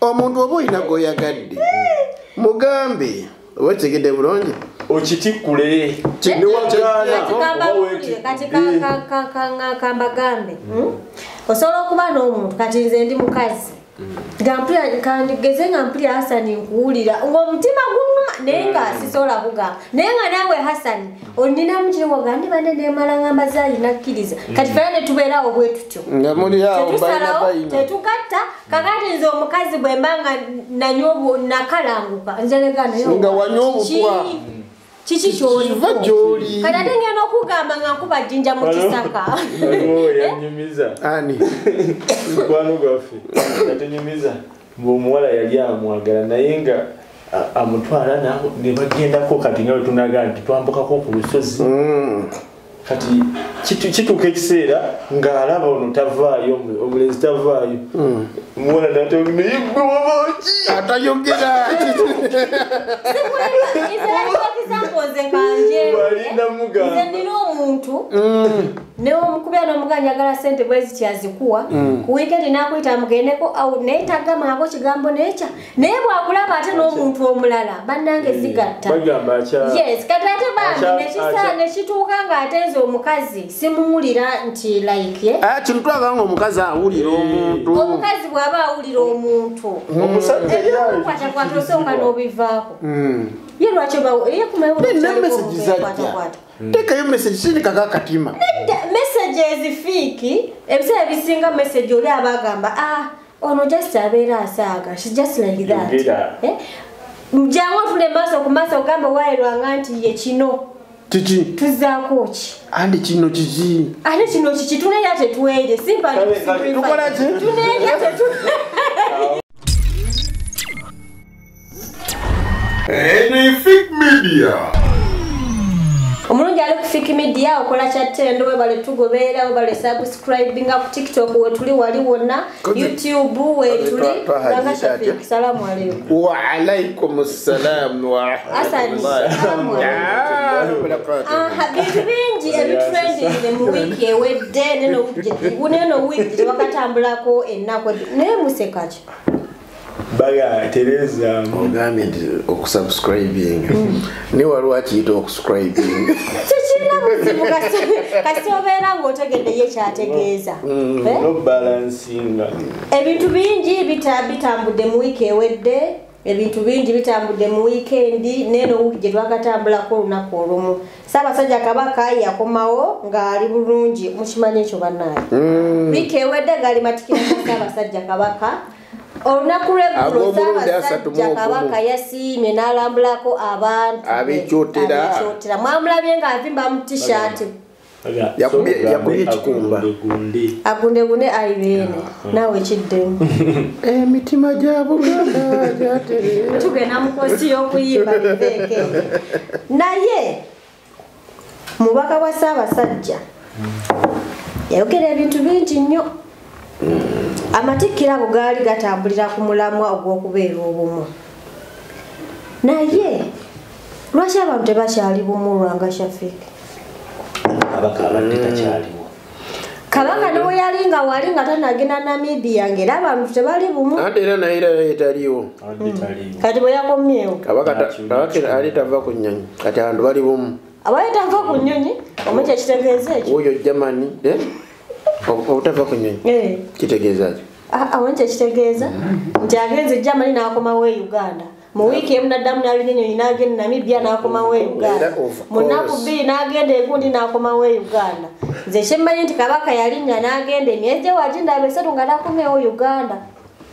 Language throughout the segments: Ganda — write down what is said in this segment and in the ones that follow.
omuntu oba oyina goyagadde mugambe obategedde bulungi okitikule kambagambe osobola okuba n'omuntu kati nze ndi mukazi kandigeze nga mpulira Hasani nkuwulira ng'omutima gunnuma naye nga sisobola kugamba naye nga naawe Hasani oninamu kirowoga ndi bane neemala ngamba zaalina kkiriza kati fena ne tubeerawo bwe tutyo tetukatta kakati nze omukazi bwe mba nga nanywa nakalanguka nga wanywa obutwa Chichi kyoliva gyoli kati ate ngenda okugamba nga nkuba jjinja mu kisaka yanyumiza ani mukwano gwaffe yatenyumiza ng'omuwala yali amwagala naye nga amutwala ne bagendako kati nga bwe tunaga nti twambukako ku lusozi kati kituuka ekiseera ng'alaba ono tavaayo omulenzi tavaayo omuwala natayogeraaki atayogera nze nina omuntu neomukubya n'omuganja agala ssente bwezi kyazikuwa ku wiikendi n'akuyita mugendeko naye tagamaako kigambo nekya naye bwakulaba ate n'omuntu omulala bannange zigatta yes kati ate bambi nekituuka ng'ate nze omukazi simuwulira nti like kino twaga nga omukazi awulira omuntu omukazi bw'aba awulira omuntu ebyokukwatakwaata osooka n'obivaako ye lwaki tekayo message sinikaka akatima messages fiki ebiseera bisinga message oli abagamba ono just abeera asaaga she just like that jangu tule maaso ku maaso ogamba waayirwanga nti ye kino kiki tuzaako ki andi kino kiki ate kino kiki tuneera tetwere tukolaki tuneera Fik Media. Omulungi ali ku Fik Media okola chattendo we bale tugobeera we bale subscribing ku TikTok we tuli wali wonna YouTube we tuli Ranga Shafik salamu alaykum wa alaykum assalam wa rahmatullahi bintu bingi ebitrending mu wiki ewedde neno wiki wakatambulako ennaku naye musekachi baga Teresa ogambye nti okusubscribing ne waliwo akiyita okuscribing kikina buzibu kasi obeera ng'otegedde ye kyategeeza no balancing ebintu bingi bitambudde mu wiiki ewedde ebintu bingi bitambudde mu wiikendi neno wiiki gye twakatambulako olunaku olumu Ssaabasajja Kabaka yakomawo ng'ali bulungi mukimanyi ekyo bannaaye wiiki ewedde gaali matikira ga Ssaabasajja Kabaka olunaku lw'eggulo Ssaabasajja Kabaka yasiimye n'alambulako abantu abeekyotera mwamulabye ng'avimba mu t-shirt yakubye ekikumba agundegunde ayibeene naawe kiddemu emitima gya Buganda gyaterera tugenda mu kosi y'okuyimba biveeke naye mubaka wa Ssaabasajja yayogera ebintu bingi nnyo amatikkira ago gaali gatambulira ku mulamwa ogw'okubeera obumu naye lwaki abantu tebakyali bumu Ranga Shafik Kabaka ne bwe yali nga wali nga tanagenda Namibia ng'era abantu tebali bumu ate era naye etaliwo kati bwe yakomyewo Kabaka ali tava ku nnyonyi kati abantu bali bumu abaali tava ku nnyonyi omukya kitegeeza ekyo oyo Germany obutava ku nnyonyi kitegeeza ki awonye kitegeeza nti agenze Germany n'akomawo e Uganda mu wiiki emu n'addamu n'alina ennyonyi n'agenda Namibia n'akomawo e Uganda mu nnaku bbiri n'agenda egundi n'akomawo e Uganda nze kyemmanyi nti Kabaka yalinnya n'agenda emyezi ewagindaba esatu nga n'akomyewo Uganda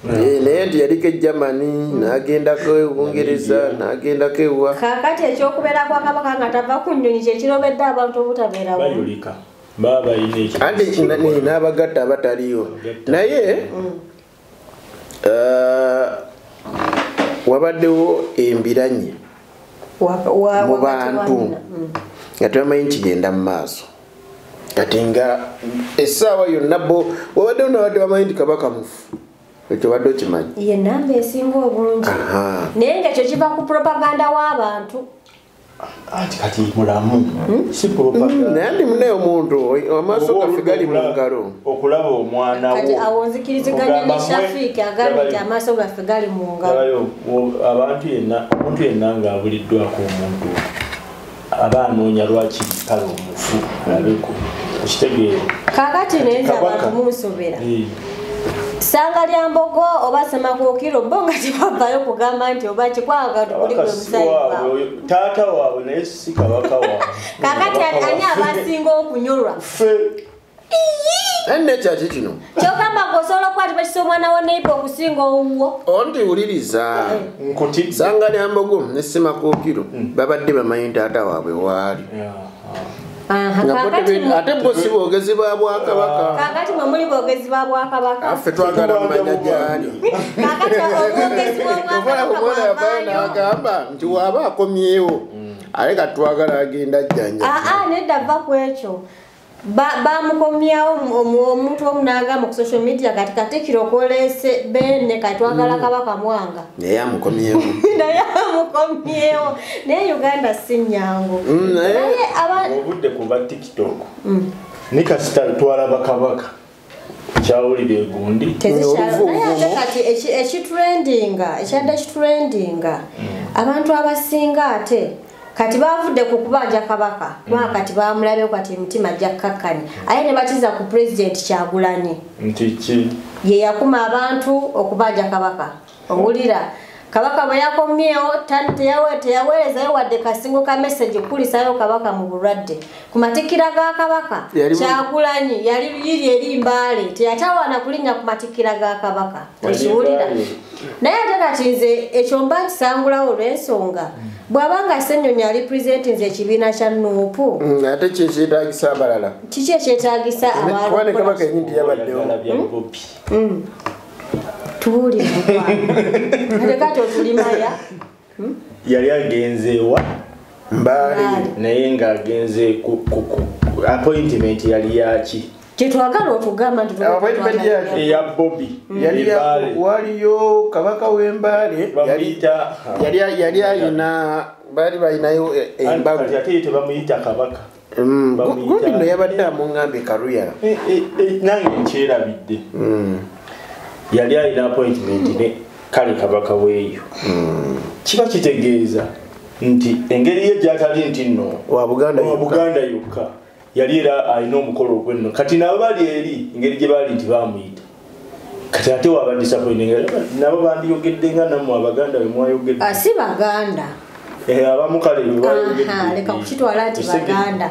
naye nti yaliko e Germany n'agendako e Bungereza n'agendako ewa kaakati ekyokubeera kwa Kabaka nga tava ku nnyonyi kyekirobedde abantu obutabeera bayolika andi n'abagatta abataliyo naye wabaddewo embiranye mu bantu nga tebamanyi kigenda mu maaso kati nga essaawa yonna bo wabaddewo nabadde bamanyi nti Kabaka mufu ekyo badde okimanyi ye nnamba esinga obungi naye ng'ekyo kiva ku propaganda w'abantu ati kati mulamu si propaganda nandi mune omuntu amaso gafigali mu ngalo okulaba omwana wo kati awonzikiriziganya ne Shafiki agambye nti amaso gafigali mu ngalo abantu yenna ng'abuliddwako omuntu aba anoonya lwaki kale omufu alabeko okitegeere kakati nenza abantu munsobera Sanga lya Mbogo oba Semakookiro bo nga tebavayo kugamba nti oba kikwanga tuli ku musayi waabwe taata waabwe naye si kabaka waabwe kakati ani abasinga okunyolwa enne kyaki kino kyogamba ng'osobola okukwata bakisa omwana wa neiba okusinga owuwo onti wuliriza nkuti Sanga lya Mbogo ne Semakookiro babadde bamanyi taata waabwe waali ate bosi boogezi ba Bwakabaka kakati mwe muli boogezi ba Bwakabaka affe twagala mmanya gyali kakati oboogezi bw'Obwakabaka nti waaba akomyewo aleka twagala agenda ajjanja nedda vva ku ekyo bamukomyawo omuntu omunagamba ku social media kati Katikkiro okwolese bene kati twagala Kabaka Mwanga naye amukomyewo naye Uganda si nnyangu obudde ku ba TikTok ne kasita twalaba Kabaka kyawulira egundi kati ekitrendinga abantu abasinga ate kati bavudde ku kubanja Kabaka kati bamulabye kati mutima jakkakkani aye ne bakiza ku president Kyagulanyi nti ye yakuma abantu okubanja Kabaka owulira Kabaka bwe yakomyewo teyaweerezayo wadde kasingo ka message kulisayo Kabaka mu bulwadde ku matikira ga Kabaka Kyagulanyi yali yiri eri Mbale teyatawaana kulinnya ku matikira ga Kabaka okiwulira naye ate kati nze ekyo mba nkisangulawo olw'ensonga bw'abanga Ssenyonyi ali president nze ekibiina kya Nuupu ate kyekyeetagisa abalala kiki ekyetagisa abalala Kabaka enyinti yabaddewo tuwulire ate kati otulimaya yali agenzeewa Mbale naye ng'agenze ku appointment yali yaki kyetwagala otugamba nti eya Bobby waliyo Kabaka w'Embale yali ayina baali balinayo embalu ate tebamuyita Kabaka gundi no yabadde amuŋŋambye Karuyala nange nkyerabidde yali alina appointment ne kale Kabaka weeyo kiba kitegeeza nti engeri ye gyatali nti nno wa Buganda yokka yali era alina omukolo ogwenno kati nabo bali eri engeri gye baali nti bamuyita kati ate waba disappointing nabo bandiyogedde nga nammwe Abaganda bwe mwayogedde si Baganda abamu kale leka kukitwala nti Baganda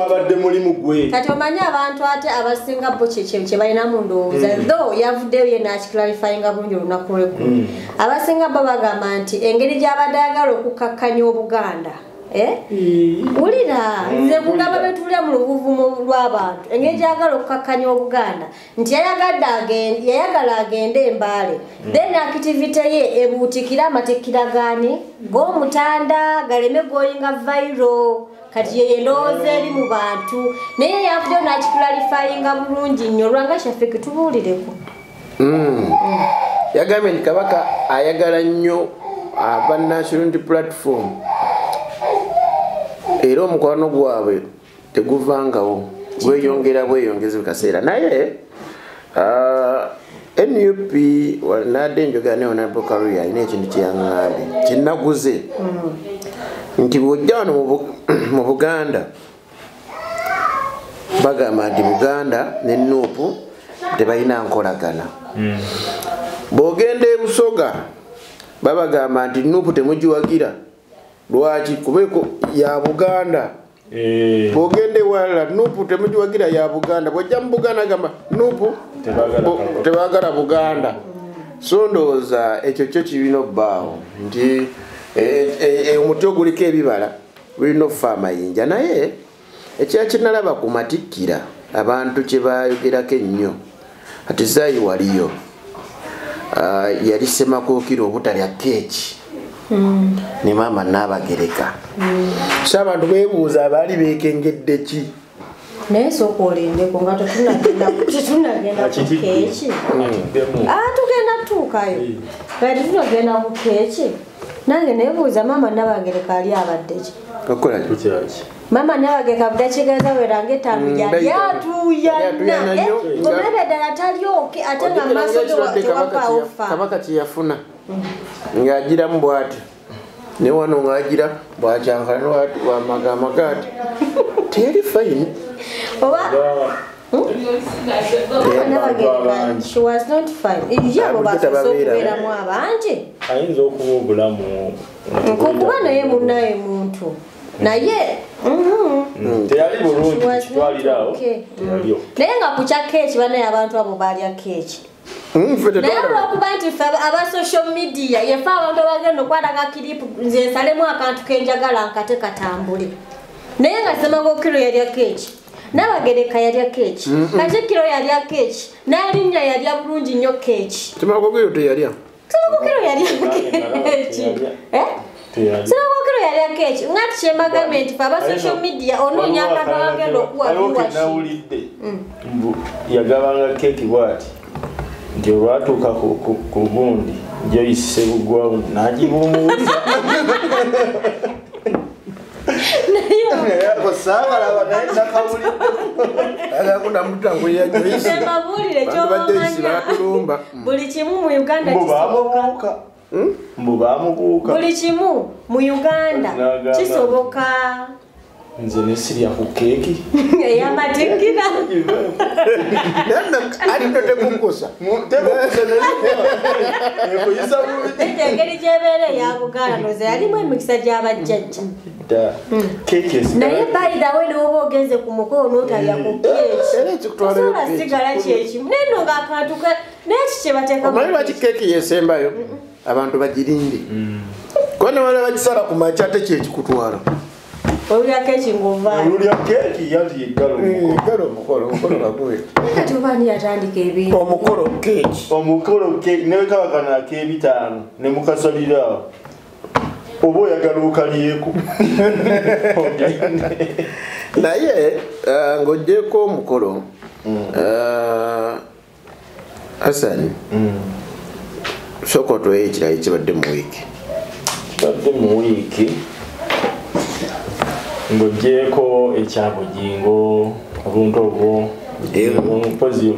abadde mulimu gwe kati omanyi abantu ate abasinga bo kye balina mu ndowooza though yavuddeyo ye nakiclarifyinga bulungi olunaku lw'eggulu abasinga bo bagamba nti engeri gy'abadde ayagala okukkakkanya Obuganda wulira nze kugamba betulya mu lubuvumo lw'abantu engeri gyagala okukkakkanya Obuganda nti yayagala agende Mbale then activity ye ebuutikira amatikkira gaani g'Omutanda galeme goyinga viral kati ye endowooza eri mu bantu naye yavuddeyo nakiclarifyinga bulungi nnyo olwanga Shafiki tubuulireko yagambye nti Kabaka ayagala nnyo aba National Unity Platform era omukwano gwabwe teguvangawo bweyongeza bikaseera naye NUP nadde njogera ne Honorable Karuya alina ekintu kyeyaŋŋambye kyenaguze nti bw'ojja wano mu Buganda bagamba nti Buganda ne Nuupu tebalina nkolagana bw'ogenda e Busoga babagamba nti Nuupu temugiwagira lwaki kubeko ya Buganda bw'ogenda ewalala Nuupu temugiwagira ya Buganda bw'ojja mu Buganda gamba Nuupu tebagala Buganda so ndowooza ekyo kyo kirina obbaawo nti omuti oguliko ebibala gulina okufa amayinja naye ekyakinalaba ku matikkira abantu kye bayogerako ennyo ati Zaayi waliyo yali Semakookiro obutalya keeki ne maama Naabagereka so abantu beebuuza abaali beekengedde ki naye sooka olindeko nga tetunagenda ku keeki tugenda tutuukayo kati tunagenda ku keeki nange nebuuza mama Nabagereka ali abadde ki okola Kukyaki. mama Nabagereka budakigeza werange ttaano yali atuyana omulebe ddala talyoke ate nga maaso tewapaawo fa kabaka kyeyafuna ng'agiramu bw'ati ne wano ng'agira bw'akyankala wamagaamagaati teri fayini oba she was not fine abo basoose okubeeramu abangi ayinza okuba obulamu nkukuba naye munnaye muntu naye teyali bulungi kitwalirawo naye nga ku kya keeki banaye abantu abo balya keeki naye olwokuba nti ffe aba social media yefe abantu abagenda okwataka kiripu nze nsalemu akantu kenjagala nkate katambule naye nga Ssemagokiro yalya keeki Nabagereka yalya keeki Katikkiro yalya keeki n'alinnya yalya bulungi nnyo keeki Ssemagokiro teyalya Ssemagokiro yalya keeki Ssemagokiro yalya keeki ngati kyembagambye nti ffe aba social media onoonya akantu abagenda okuwa nawulidde yagabanga keeki bw'ati nti olwatuuka ku gundi Joyce Sebugwawo n'agibuumuuliza buli kimu mu Uganda kisoboka mbu baamubuuka buli kimu mu Uganda kisoboka nze nesirya ku keeki eyamatikira alinotemukusa engeri gyebeera eyabugaala noze yalimu emikisa gy'abajjajja naye bayidawe newoba ogenze ku mukolo n'otalya ku keeki osobola sigala kyekimu naye nno ng'akantu naye kikyebateeka omanyi lwaki keeki yesembayo abantu bagirinde kubona wala bagisala ku makya ate kyekikutwala olulya keeki ng'ovaayo olulya keeki yali galo omukolo baguwe kati obaani yatandika ebintu omukolo keeki ne kabakana ak'ebitaano ne mukasaliraawo oba oyagala okalyeku naye ng'oggyeko omukolo Hassan sooka otweyo ekirayi kibadde mu wiiki ng'oggyeko ekyabugingo obuntu obwo mpozi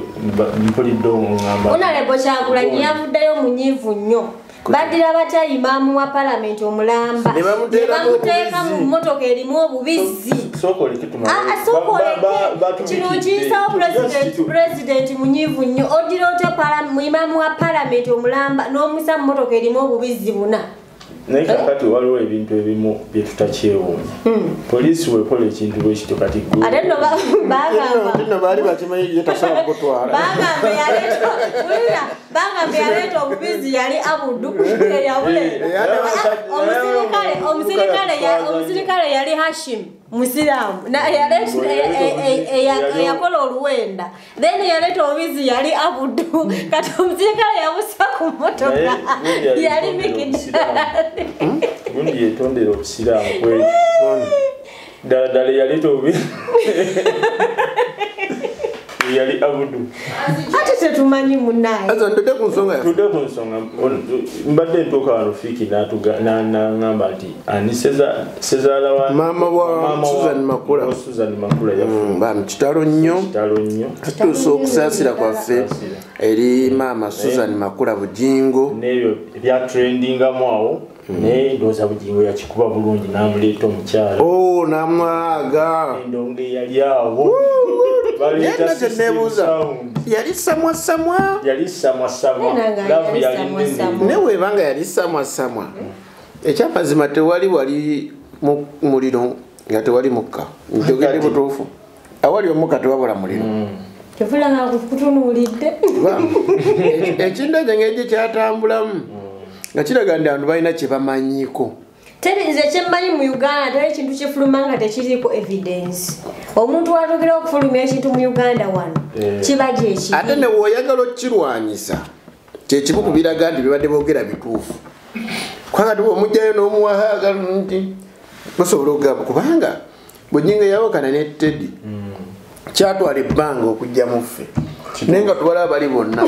mpulidde omungamba Honorable Kyagulanyi yavuddeyo munyiivu nnyo badira batya imaamu wa palamenti omulamba ne bamuteeka mu mmotoka erimu obubizzi kino kiyisawo pulezidenti munyiivu nnyo odira otya imaamu wa palamenti omulamba n'omusa mu mmotoka erimu obubizzi buna naye kakati waliwo ebintu ebimu bye tutakyewuunya poliisi wekola ekintu bwekityo kati ate nno baali bakimanyi yetasaba kutwala bagambye yaleeta obubizi yali Abudu omusirikale yali Hashim Musiramu eyakola oluwenda then yaleeta obubizi yali Abudu kati omusirikale yabusa ku mmotoka yali Mikidali gundi yetondera obusiraamu kweli ddala yaleeta obubizi yali Abudu ate tetumanyi munnaye tudde ku nsonga mbadde ntuuka wano Fiiki n'aŋŋamba nti ani sezaala wa maama wa Susan Makula yafa kitalo nnyo tutuusa okusaasira kwaffe eri maama Susan Makula Bugingo n'ebyo ebyatrendingamu awo naye ndowooza Bugingo yakikuba bulungi n'amuleeta omukyala n'amwaga endongo eyali awo yali samwasamwa ne webanga yali samwasamwa ekyamazima wali muliro nga tewali mukka njogedde butuufu awali omukka tewabula muliro tefulanga kutunuulidde ekintu ekyo ng'ekyo kyatambulamu nga kiraga nti abantu balina kye bamanyiiko nze kyemmanyi mu Uganda teri ekintu kifuluma nga tekiriiko evidence omuntu watugera okufulumya ekintu mu Uganda wano kiba gyekiri ate ne woyagala okukirwanyisa kyekimu ku biraga nti bibadde boogera bituufu kwanga omujjayo n'omuwahaga nti basobola okugamba kubanga Bugingo yawakana ne Teddy kyatwala ebbanga okujja mu ffe naye nga tubalaba bali bonna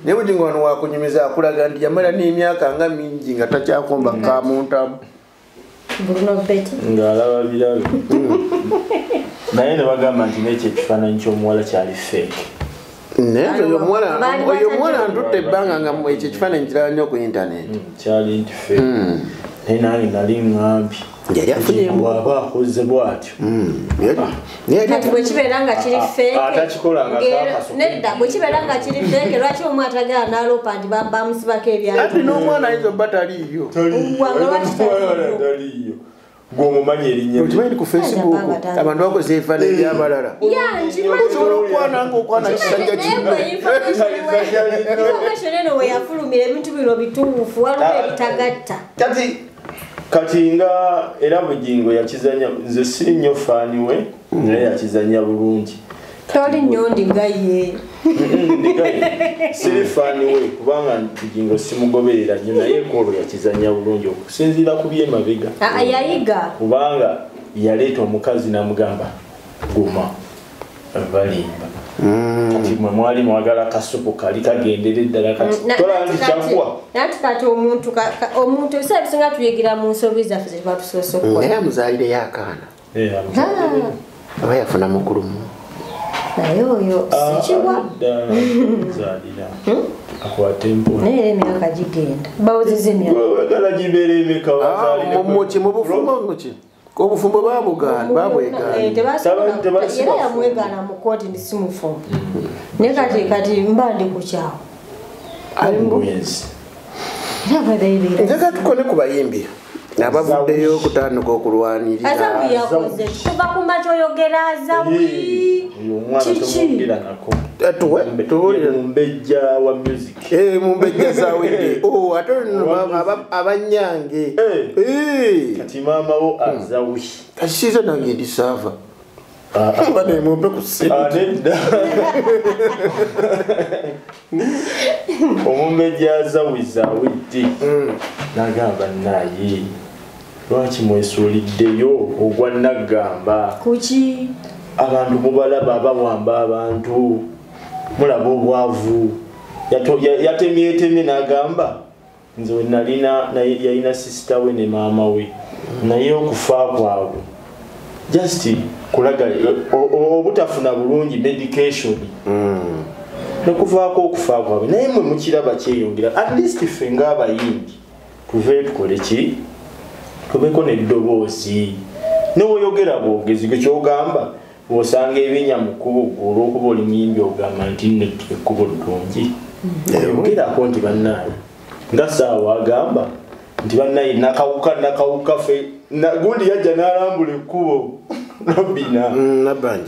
ne bujingo wano wakunyumiza akulaga nti yamala n'emyaka nga mingi nga takyakomba ka muntamu Bruno Betty ng'alaba birabe naye ne bagamba nti n'ekyo ekifaananyi ky'omuwala kyali fake naye oyo omuwala ntutte ebbanga nga ekyo ekifaananyi kiraba nnyo ku intaneti kyali nti fake naye nange nali ŋŋambi yali afunyemu bw'aba akoze bw'atyo kati bwe kibeera nga kiri fake atakikolanga nedda bwe kibeera nga kiri fake lwaki omu atagala n'alopa nti bamusibako ebyalo ati n'omwana ayinza obba taliiyo taliiyo gw'omumanyi erinnya okimanyi ku Facebook abantu bakozesa ebifaananyi by'abalala osobola okwananga okwana kisajja information eno we yafulumira ebintu bino bituufu waliwo ebitagatta kati nga era Bugingo yakizanya nze si nnyo faani we naye yakizanya bulungi toli nyondi nga ye siri faani we kubanga Bugingo simugoberera nnyo naye kolo yakizanya bulungi okusinziira ku byemabega yayiga kubanga yaleeta omukazi namugamba guma balimba kati mwe mwali mwagala kasupu kali kagendera eddala kati tola nti kyakuwa nati kati omuntu ebiseera bisinga tuyigira mu nsobi zaffe ze tuba tusoose okukola naye amuzaalire y'akaana aba yafuna mukulumu naye oyo sikiwa zaalira akwata empona naye emyaka gigenda bawuziza emyaka wagala gibeera emeka muki mu bufumbo ki obufumbo babwegaana era yamwegaana mu kooti ndi simufumbo naye kati mba ndi ku kyawo njagala tukone ku bayimbi abavuddeyo okutandika okulwanirira azawi yakoze kuva ku macho oyogera azawi mumbejja wa music mumbejja zawedde ate abanyange kati maama wo azawi kasiiza nange ndi saava banemumpe ku nedda omumbejja azawi zawedde nagamba naye lwaki mwesuuliddeyo ogwa nagamba kuki abantu mubalaba abawamba abantu mulaba obwavu yatemyetemye n'agamba nze we nalina yalina sisita we ne maama we naye okufa kwabwe just kulaga obutafuna bulungi medication nekuvaako okufa kwabwe naye mwe mukiraba kyeyongera at least ffe ng'abayimbi tuve tukole ki tubeko n'eddoboozi newoyogera bwogezi gwe kyogamba bw'osanga ebinya mu kkubo olw'okuba oli muyimbi ogamba nti ekkubo ddungi oyogerako nti bannaaye nga saawa agamba nti bannaaye nakawuka ffe gundi yajja n'alambula ekkubo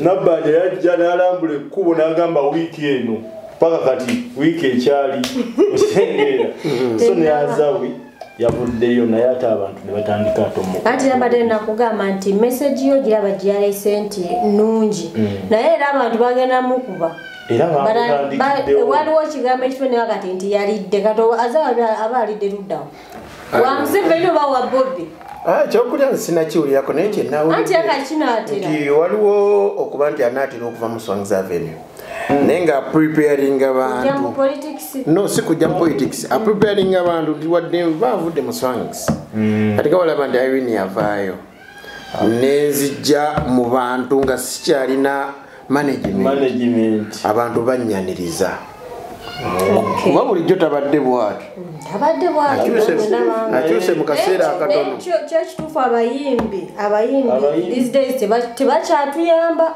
nabbanja yajja n'alambula ekkubo n'agamba wiiki eno paka kati wiiki ekyali osengeera so neyazawi yavuddeyo naye ate abantu ne batandika atomoka anti nabadde nakugamba nti meseji yo giraba gyalese nti nungi naye era abantu bagenda mukuba waliwo ekigambo ekitone wakati nti yalidde kato azawa aba alidde luddawo wa Museveni oba wa Bobi kyokulya sinakiwulirako naye anti yakakinaatera nti waliwo okuba nti anaatera okuva mu Swangs Avenue naye nga preparing abantu no si kujja mu politics preparing abantu nti wadde baavudde mu Swangs ate nga walaba nti Irene yavaayo nezijja mu bantu nga sikyalina management abantu bannyaniriza kuba bulijjo tabadde bwatyo akyuse mu kaseera akatono kyekituufu abayimbi these days tebakyatuyamba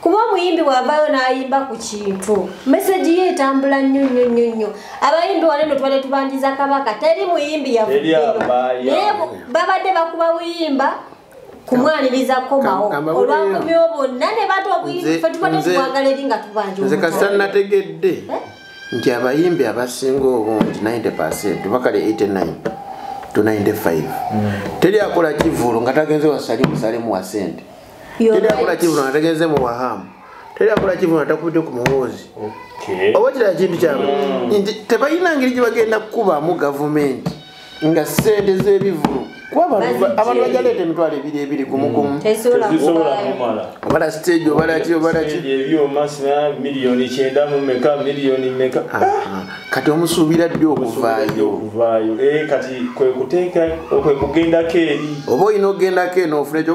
kuba omuyimbi bw'avaayo n'ayimba ku kintu meseji ye etambula nnyo abayimbi waneno tubadde tubandiza kabaka teri muyimbi yavuddeyo naye babadde bakuba buyimba kumwaniriza komawo olwakumyewo bonna ne bata obuyimbi fe tubadde tubwagala eri nga tubanja nze kasita nategedde nti abayimbi abasinga obungi 90% bakale 89 to 95 teri akola kivulo nga tagenze wasalimu wa sente teri akola kivulo nga tagenze mu wahamu teri akola kivulo nga takubidde ku muwoozi oba kirala kintu kyabwe nti tebalina ngeri gye bagenda kukubamu gavumenti nga sente z'ebivulo abantu bajaleta emitwalo ebiri gumugumu obala stage obala ki ebyoma sina miliyoni 9 mu meka miliyoni meka kati omusuubira ddi okuvaayo kati kwe kuteeka kwe kugendako eri oba olina okugendako eno ofuna ekyo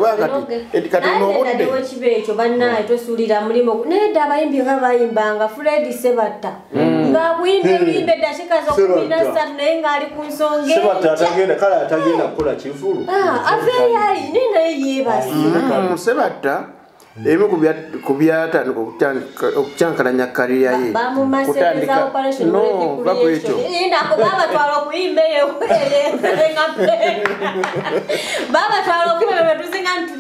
kati onobudde kiba ekyo bannaye tosuulira mulimu nedda abayimbi nga bayimbanga Fred Sebatta ng'akuyimba ebiyimba eddakiika z'13 naye ng'ali ku nsonga Sebatta atagenda kukola kivulu aveeyo ayine naye yeebase Sebatta emu kubyatandika okucyankalanya kariya ye bamumasereza operation babatwala okuyimba eyo babatwala okuyimba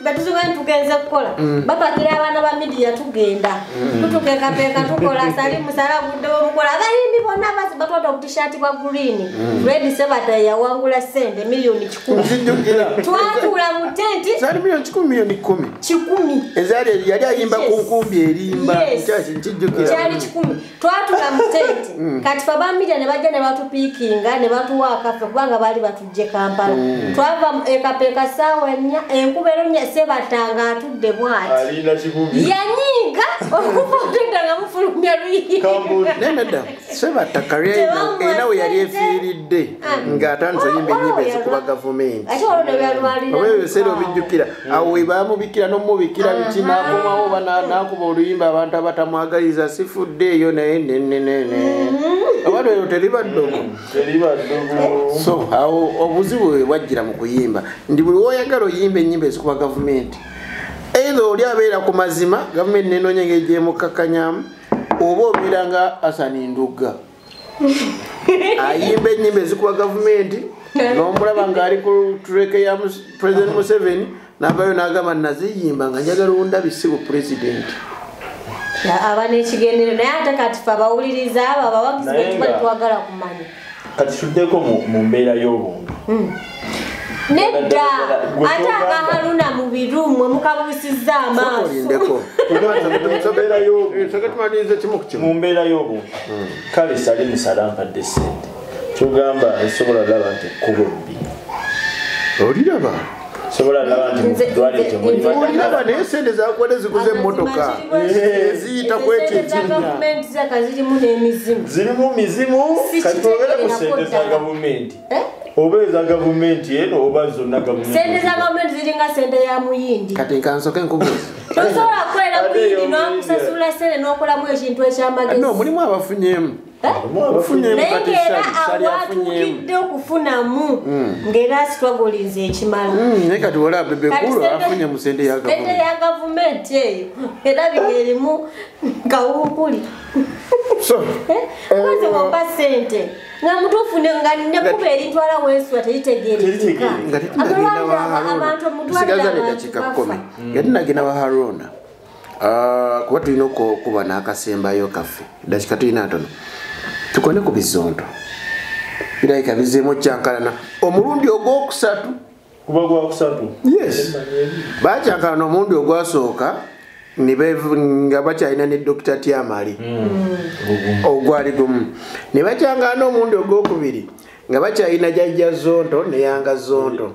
betuzinga nitugenze kukola bapakira abaana ba midiya tugenda tutukekapeeka tukola salimusala budde bomukola abayimbi bonna batwata obutishati bwa green Fred Sebatta yawangula sente miliyoni 10 twatula mu tenti zali miliyoni 10 yali ayimba ku nkumbi erimba kyali 10 twatula mu tenti kati babamira ne bajja ne batupiikinga ne batuwa akafe kubanga bali batujje Kampala twava ekapeeka saawa 4 enkuba eronya Sebatta atudde bwati yanyiga okufotenda nga mufulumya luyi nenada Sebatta kariya enawe yali efiiridde ng'atandise yimba ennyimba ezikuba gavumenti oba ebiseera obijjukira awo we baamubikira n'omubikira biki n'akomawo n'akuba oluyimba abantu abatamwagaliza sifudde eyo naye nenenene abantu eyo teriba ddogo so awo obuzibu bwe bwajjira mu kuyimba ndi buli woyagala oyimba ennyimba ezikuba gavumenti either oli abeera ku mazima gavumenti nenoonya ng'egyemukakkanyamu oba obeera nga Asani Ndugga ayimba ennyimba ezikuba gavumenti n'omulaba ng'ali ku tureke ya President Museveni n'avayo n'agamba naziyimba nga njagala ondabise bu president aba n'ekigendero naye ate kati fe abawuliriza abo abawagizi betuba tetwagala kumanya kati tuddeko mu mbeera y'obuntu nedda ate akahaluna mu birumwe mukabuusizza amaaso mu mbeera y'obuntu kale sali musalampadde sente kyogamba esobola laba nti ekkubo bbi oliraba oliraba naye sente zakwade ziguze emmotoka eziyita kwekyekinya zirimu mizimu kati togere ku sente za gavumenti oba eza gavumenti eno oba zonna sente za gavumenti ziringa sente ya muyindi kati nkansoke nkubuuza tosobola kukolera muyindi n'okusasula sente n'okolamu ekintu ekyamagezi no mulimu abafunyemu naye ng'era awatuukidde okufunamu ng'era sitwagolinze ekimala naye kati wala bebekulu afunye mu sente ya gavumenti eyo erabika erimu kawumpuli kwanze wampa sente nga mutuufu nga nekuba eritwala wenswa teritegeerezeka yatinagenda wa Haruna kuba tulina okuba n'akasembayo kaffe dakika tulina ntono tukone ku bizondo birabika bizeemu kyankalana omulundi ogwokusatu kuba gwakusatu yes bakyankalana omulundi ogwasooka nga bakyalina ne Dr. Tiamali ogwali gumu ne bakyankalana omulundi ogwokubiri nga bakyalina jajja zonto ne yanga zonto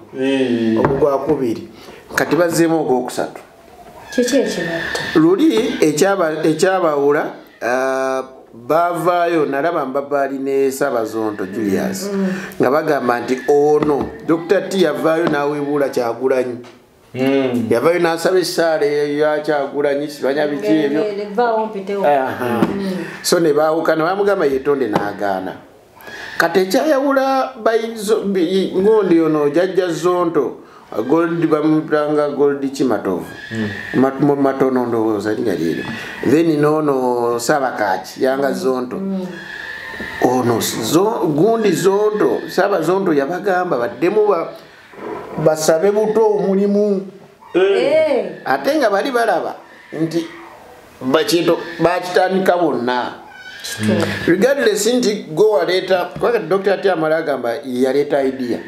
ogwakubiri kati bazeemu ogwokusatu luli ekyabawula bavaayo nalaba mbabaali ne Sabazonto Julius nga bagamba nti ono Dr. T yavaayo n'aweebuula Kyagulanyi yavaayo n'asaba essaala ya Kyagulanyi sibanya biki ebyo so ne baawukana bamugamba yeetonde n'agaana kati ekyayawula ngondi ono jajja Zonto gold bamutanga gold Kimatovu matono ndowooza linnya lyeyo then nono Sabakachi yanga Zonto ono gundi Zonto Saba Zonto yabagamba baddemu basabe buto omulimu ate nga bali balaba nti bakintu bakitandika bonna regardless nti go waleta kwa Dr. Tiamala agamba yaleta idea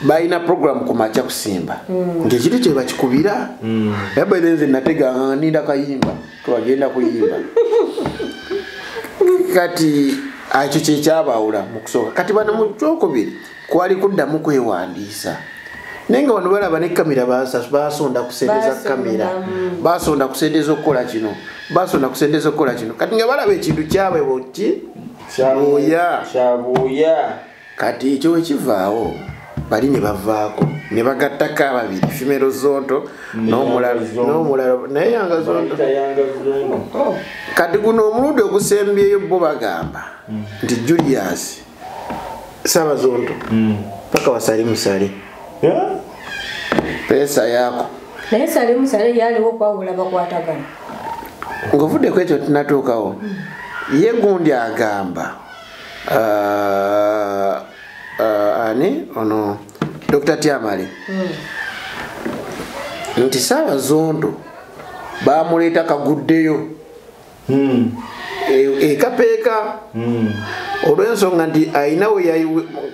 baina program kumacha kusimba ngekiti kye bakikubira yabalenze natega ninda kayimba twagenda kuyimba kati akyo kye kyabawula mu kusoka kati bana mu kyokubiri kwali kuddamu kwewandiisa nenga wano balaba ne kamera basonda kusendeza kamera basonda kusendeza okukola kino basonda kusendeza okukola kino kati nga balaba ekintu kyabwe boti kyabuya kati ekyo wekivaawo bali ne bavaako ne bagattako ababiri Femelo Zonto n'omulala naye Yanga Zonto kati guno omulundi ogusembyeyo bo bagamba nti Julius Saba Zonto paka wasali musale pesa yako naye sali musale yaliwo kwawula bakwatagana ng'ovudde ku ekyo tunatuukawo ye gundi agamba ani ono Dr. Tiamale nti Saba Zonto bamuleeta kaguddeyo ekapeeka olw'ensonga nti ayina we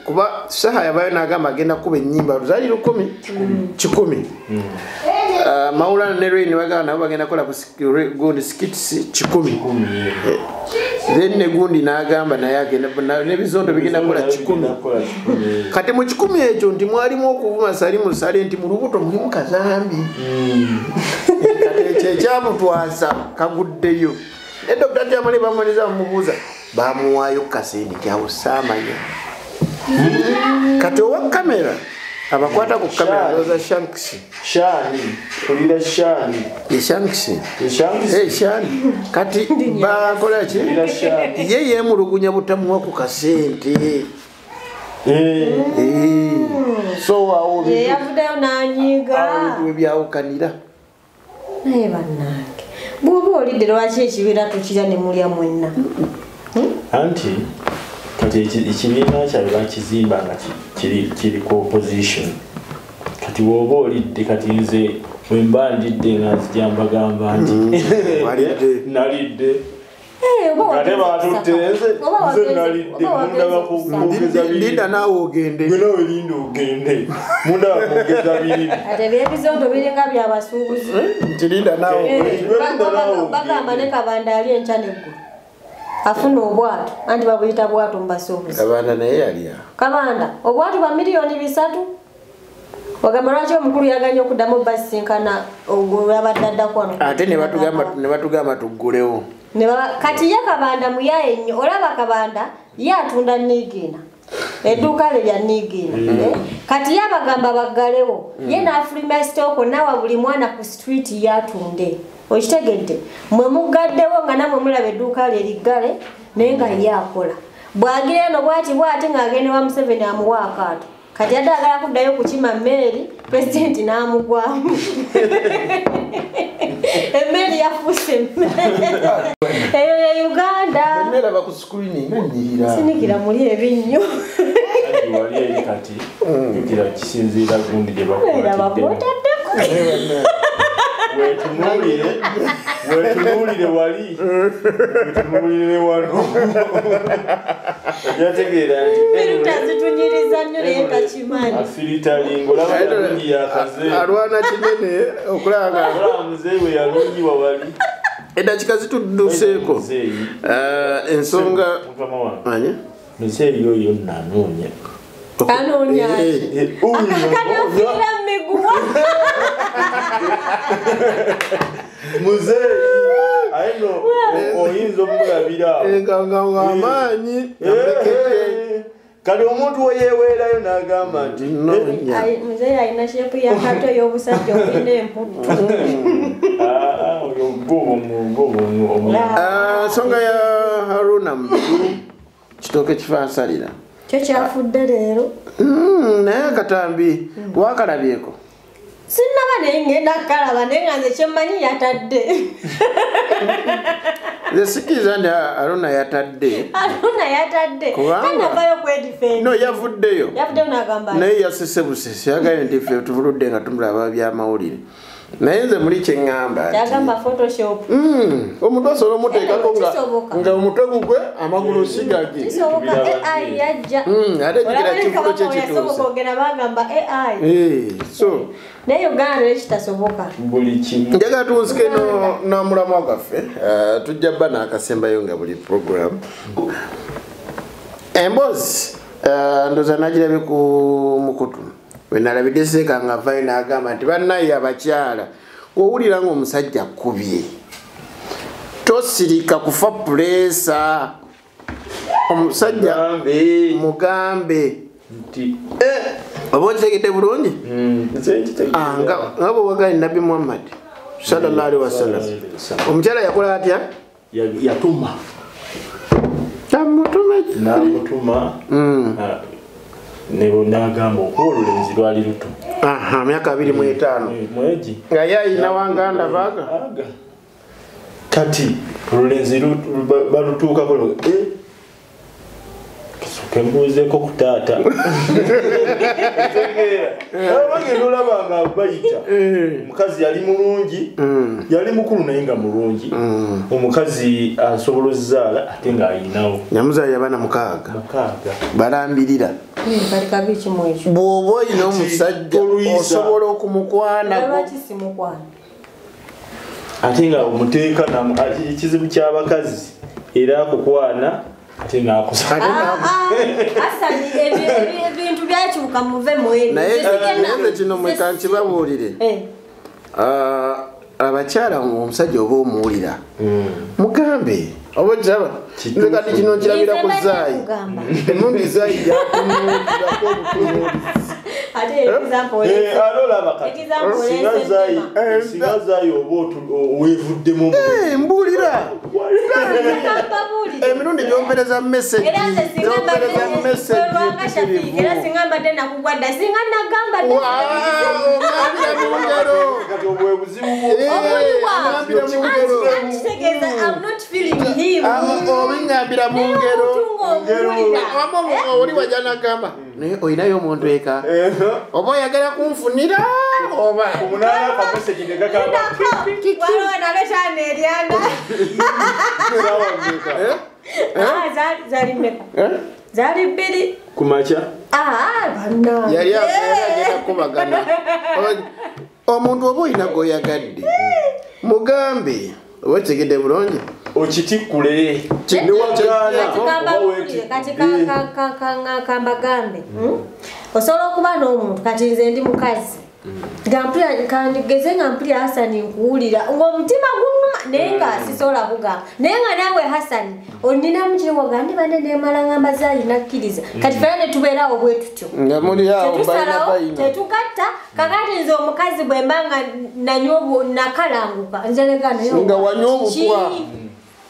kuba saha yabayo n'agamba agenda kuba ennyimba luzaali 10 Maulana ne Rain bagamba nabo bagenda kola gundi skits 10 then ne gundi n'agamba naye agenda n'ebizondo bigenda kola 10 kati mu 10 ekyo nti mwalimu okuvuma sali musale nti mu lubuto mulimu kazambi kati ekyo ekyamutwasa kaguddeyo ne Dr. Tiamale bamuliza bamubuuza bamuwaayo kasente kyawusaamanya kati owa kamera abakwata ku kamera loza Shanks Shani kati bakola ki ye yemulugunya butamuwa ku kasente so wawo yavudayo n'anyiga byawukanira naye bannange bw'oba olidde lwaki ekibiira tukira ne mulya mwenna anti kati ekibiina kyabwe bakizimba nga kiri ku opposition kati bw'oba olidde kati nze bwemba ndidde nga nzija mbagamba nti nalidde ate batutte nze nalidde mundaba kwogeza linda naawe ogende nawe linda ogende mundaba kwogeza birimi ate ebyebizondo biringa byabasuubuzi nti linda naawe bagamba ne Kabanda ali enkya neggulu afuna obwato anti babuyita bwato mubasuubuzi Kabanda naye yalya Kabanda obwato bwa miliyoni 3 wagamba lwaki omukulu yaganya okuddamu basinkana olwabaddaddako ate ne batugamba tuggulewo kati ye Kabanda muyaye nnyo olaba Kabanda ye atunda Nigina edduuka lye lya Nigina kati ye abagamba baggalewo ye n'afuluma sitooko nawa buli mwana ku street yatunde okitegedde mwe muggaddewo nga namwe mulaba edduuka lye liggale naye nga ye akola bwagira eno bwati ng'agende wa Museveni amuwa akaato kati yadde agala kuddayo kukima mmeri pulezidenti n'amugwamu emmeri yafuuse eyo ye Uganda neraba ku screen nganyirira sinikira muli ebinnyo wali eri kati yukira kisinziira gundi gye bakwataddeko wetunuulire wali wetunuulire wano yategeera nti nnyo naye takimanyi afilitalinga olaba yalungi yakaze alwana kinene okulanga muzeewe yalungiwa wali edakika zitudduseeko ensonga anya muzeeyi oyo nanoonya kanofiira miguwa muzeeyi ayino oyinza omulabira amaanyi kati omuntu weyeweerayo n'agamba nti muzeeyi alina shepu yakato ey'obusajja olina emputu nsonga ya Haruna Muguru kitooke kifansalira kyo kyafudde leero naye akatambi wakalabyeko sinnaba naye ngenda kukalaba naye nga nze kyemmanyi yatadde nze sikiriza nti Haruna yatadde kanavayo kwedifendi no yavuddeyo n'agamba naye yasese busese yagaye nti ffe tuvuludde nga tumulaba byamawulire naye nze muli kyeŋŋamba yagamba photoshop omuntu asobola omuteekako nga omutwe gugwe amagulu sigage kisoboka AI yajja ate kigira kivulo kyekituusa ogera bagamba AI so naye Uganda naye kitasoboka buli kimu njagala tunzike n'omulamwa gwaffe tujja bba n'akasembayo nga buli program emboozi ndoza nagirabe ku mukutu wenalabidde Seeka nga avayo n'agamba nti bannaye abakyala owulira ng'omusajja akkubye tosirika kufa pulesa omusajja mugambe nti oba okitegedde bulungi nga bwewagala Nabbi Muhammad sallallahu alaihi wasallam omukyala yakola atya yatuma namutuma nebonagamba okuba olulenzi lwali luto myaka 25 mwegi nga yayina wanganda baga kati olulenzi balutuukako kembuuzeko ku taata bagenda olaba nga bayita omukazi yali mulungi yali mukulu naye nga mulungi omukazi asobola ozaala ate ng'ayinawo nyamuzaala abaana 6 balambirira bw'oba olina omusajja osobola okumukwana ate nga omuteeka ekizibu ky'abakazi era akukwana ate ng'akusana ebintu byakyuka muve mweri naye kino mweka nkibabuulire abakyala omusajja oba omuwulira mugambe oba kiraba nze kati kino nkirabira ku zaayi enundi zaayi gyatunuulirako obutunuulizi singa zaayi oba weevuddemu mbuulira emirundi gyompereza message obiŋambira mu ngero oli wajana gamba naye olinayo omuntu eka oba oyagala kunfunira oba zali bbiri kumaca yali agenda kubagana omuntu oba olina goyagadde mugambe oba kitegedde bulungi okitikkule kambagambe osobola okuba n'omuntu kati nze ndi mukazi kandigeze nga mpulira Hasani nkuwulira ng'omutima gunuma naye nga sisobola kugamba naye nga naawe Hasani oninamu kiringo gandi bane nemala ngamba zaayi nakkiriza kati fera ne tubeerawo bwe tutyo tetugatta kakati nze omukazi bwe mba nga nanywa nakalanguka nze nga wanywa obutwa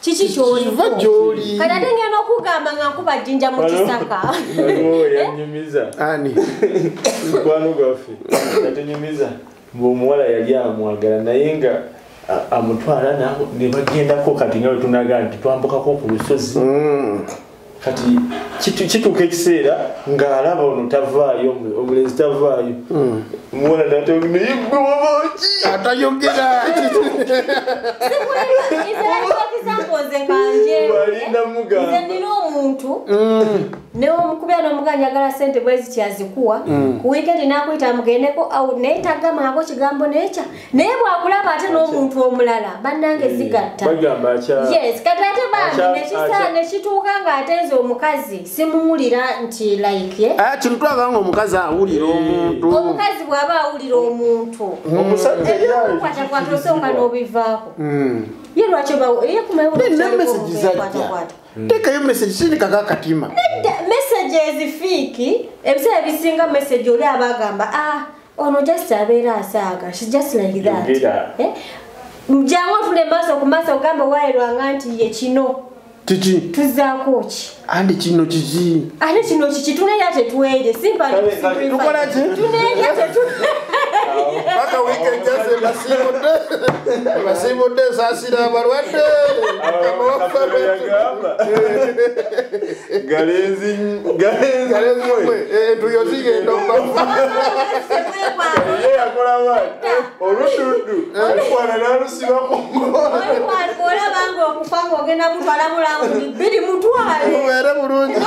kiki kyoliva gyoli kati ate ngenda okugamba nga nkuba jjinja mu kisaka yanyumiza ani mukwano gwaffe yatunyumiza ng'omuwala yali amwagala naye nga amutwala ne bagendako kati nga wetunaga nti twambukako ku lusozi kati kituuka ekiseera ng'alaba ono tavaayo omulenzi tavaayo omuwala natayegwewabaoki atayogera nze nina omuntu neomukubya n'omuganja agala sente bwezi kyazikuwa ku wiikendi nakuyita mugendeko awo naye tagamako kigambo nekya naye bwakulaba ate n'omuntu omulala bannange zigatta yes kati ate bambi nekituuka ng'ate nze omukazi simuwulira nti like kino twagala ng'omukazi awulira omuntu omukazi bw'aba awulira omuntu ebyokukwatakwata osooka n'obivaako ye lwaki tekayo message sinikako akatima messages fiiki ebiseera ebisinga message oli aba agamba ono just abeera asaaga she just like that jangu otule maaso ku maaso ogamba waayirwanga nti ye kino kiki tuzaako ki andi kino kiki ate kino kiki tuneerya tetwere tukola ki tuneerya paka weekend jaze basibudde nsasira abalwadde galenzi entuyo zigenda yakola olutundu alukwana nalusibako olabanga okufa ng'ogenda mutwala mulamu biri mutwale mubeere bulungi